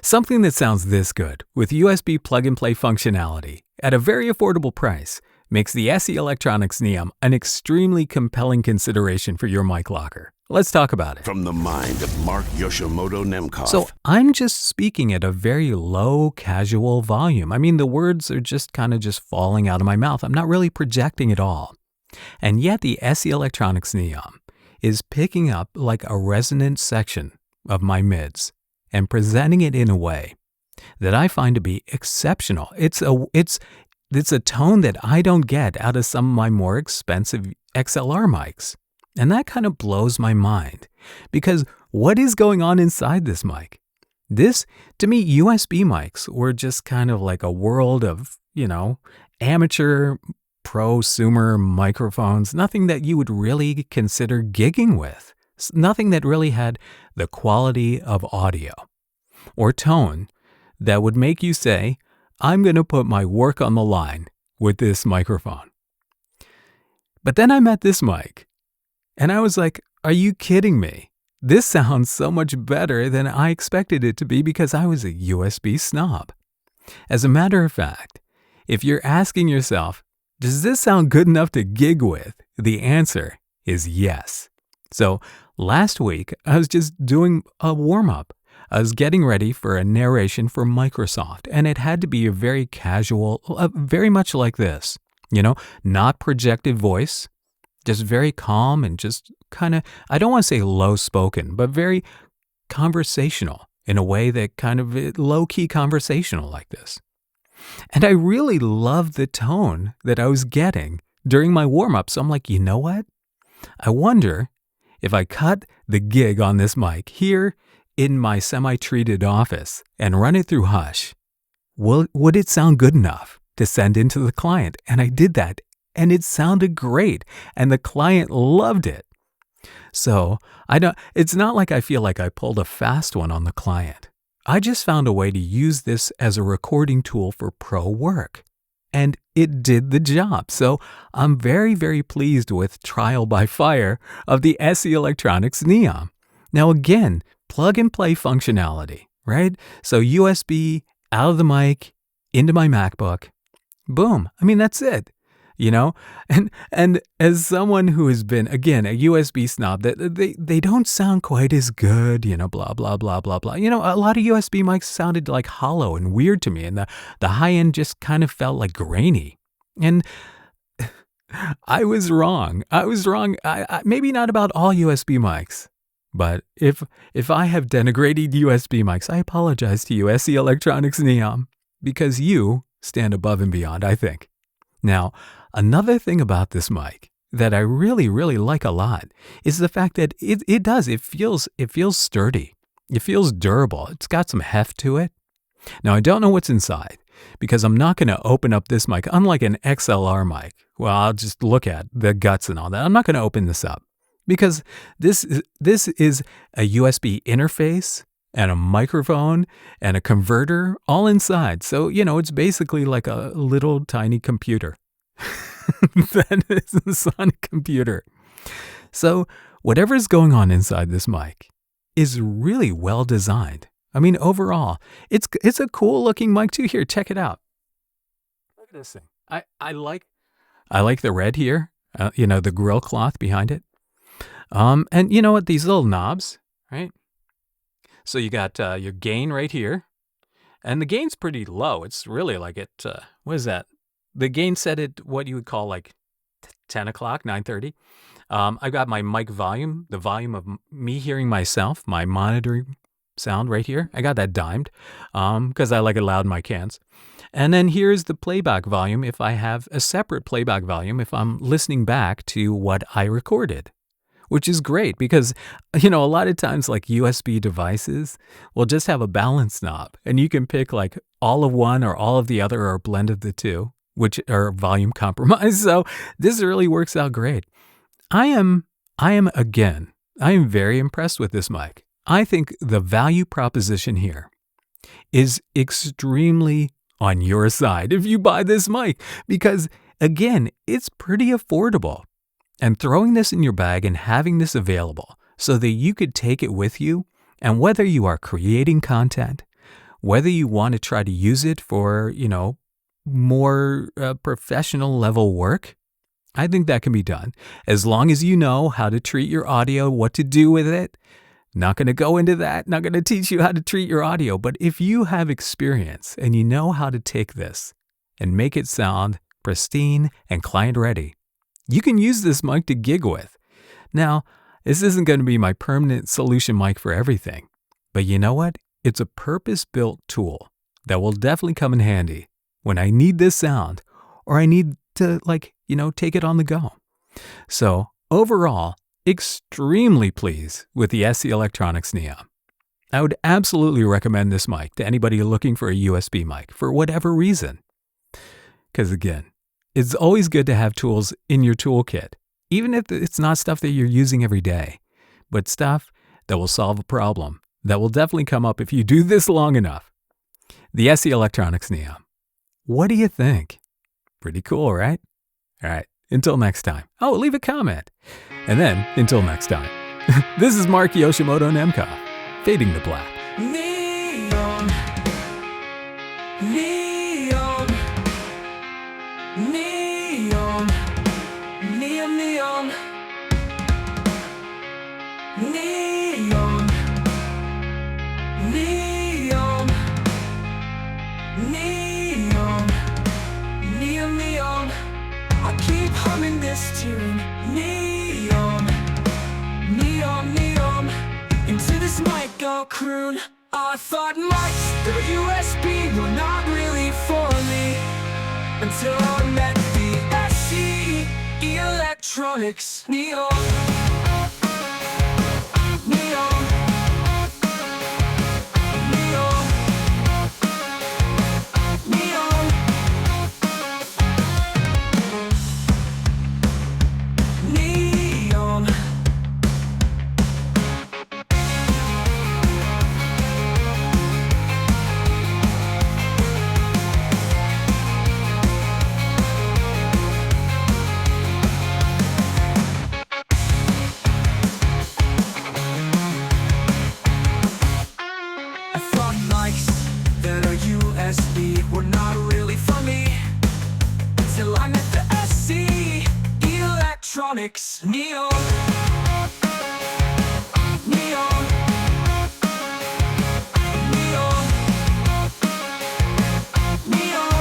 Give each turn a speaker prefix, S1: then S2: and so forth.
S1: Something that sounds this good with USB plug-and-play functionality at a very affordable price makes the SE Electronics Neom an extremely compelling consideration for your mic locker. Let's talk about it.
S2: From the mind of Mark Yoshimoto Nemkov.
S1: So I'm just speaking at a very low, casual volume. I mean, the words are just kind of just falling out of my mouth. I'm not really projecting at all. And yet the SE Electronics Neom is picking up like a resonant section of my mids and presenting it in a way that I find to be exceptional. It's a tone that I don't get out of some of my more expensive XLR mics. And that kind of blows my mind because what is going on inside this mic? To me, USB mics were just kind of like a world of, amateur prosumer microphones, nothing that you would really consider gigging with, nothing that really had the quality of audio or tone that would make you say, I'm going to put my work on the line with this microphone. But then I met this mic and I was like, are you kidding me? This sounds so much better than I expected it to be because I was a USB snob. As a matter of fact, if you're asking yourself, does this sound good enough to gig with? The answer is yes. So last week, I was just doing a warm-up. I was getting ready for a narration for Microsoft, and it had to be a very casual, very much like this, not projected voice, just very calm and just kind of, I don't want to say low-spoken, but very conversational in a way that kind of low-key conversational like this. And I really loved the tone that I was getting during my warm-up. So I'm like, you know what? I wonder if I cut the gig on this mic here in my semi-treated office and run it through Hush, would it sound good enough to send into the client? And I did that, and it sounded great, and the client loved it. So it's not like I feel like I pulled a fast one on the client. I just found a way to use this as a recording tool for pro work, and it did the job. So I'm very, very pleased with trial by fire of the SE Electronics Neom. Now again, plug and play functionality, right? So USB out of the mic into my MacBook, boom. I mean, that's it. And as someone who has been, again, a USB snob, that they don't sound quite as good, blah, blah, blah, blah, blah. A lot of USB mics sounded like hollow and weird to me, and the high end just kind of felt like grainy. And I was wrong. I maybe not about all USB mics, but if I have denigrated USB mics, I apologize to you, SE Electronics Neom, because you stand above and beyond, I think. Now, another thing about this mic that I really, really like a lot is the fact that it feels sturdy. It feels durable. It's got some heft to it. Now, I don't know what's inside because I'm not going to open up this mic. Unlike an XLR mic, well, I'll just look at the guts and all that. I'm not going to open this up because this is a USB interface and a microphone and a converter all inside. So, it's basically like a little tiny computer. That is a sonic computer. So whatever's going on inside this mic is really well designed. I mean, overall, it's a cool looking mic too. Here, check it out. Look at this thing. I like the red here, the grill cloth behind it. And you know what? These little knobs, right? So you got your gain right here, and the gain's pretty low. It's really like what is that? The gain set at what you would call like 10 o'clock, 9:30. I got my mic volume, the volume of me hearing myself, my monitoring sound right here. I got that dimed because I like it loud in my cans. And then here's the playback volume if I have a separate playback volume if I'm listening back to what I recorded. Which is great because, a lot of times like USB devices will just have a balance knob and you can pick like all of one or all of the other or a blend of the two, which are volume compromised. So this really works out great. I am very impressed with this mic. I think the value proposition here is extremely on your side if you buy this mic because, again, it's pretty affordable. And throwing this in your bag and having this available so that you could take it with you, and whether you are creating content, Whether you want to try to use it for, more professional level work, I think that can be done. As long as you know how to treat your audio, what to do with it. Not going to go into that, not going to teach you how to treat your audio. But if you have experience and you know how to take this and make it sound pristine and client ready, you can use this mic to gig with. Now, this isn't going to be my permanent solution mic for everything. But you know what? It's a purpose-built tool that will definitely come in handy when I need this sound or I need to, take it on the go. So overall, extremely pleased with the SC Electronics Neom. I would absolutely recommend this mic to anybody looking for a USB mic for whatever reason. Because again, it's always good to have tools in your toolkit, even if it's not stuff that you're using every day, but stuff that will solve a problem that will definitely come up if you do this long enough. The SC Electronics Neom. What do you think? Pretty cool, right? All right, until next time. Oh, leave a comment. And then, until next time. This is Mark Yoshimoto Nemkov, fading to black.
S3: Neom, neom, neom, neom, neom, neom, neom, neom, neom, neom. I keep humming this tune. Neom, neom, neom. Into this mic I'll croon. I thought mics through USB were not really for me, until I met the SC Electronics Neom. Neom, neom, neom, neom. I thought mics that are USB were not really for me, until I met the SC Electronics Neom. Neom, neom, neom. Neom, neom, neom.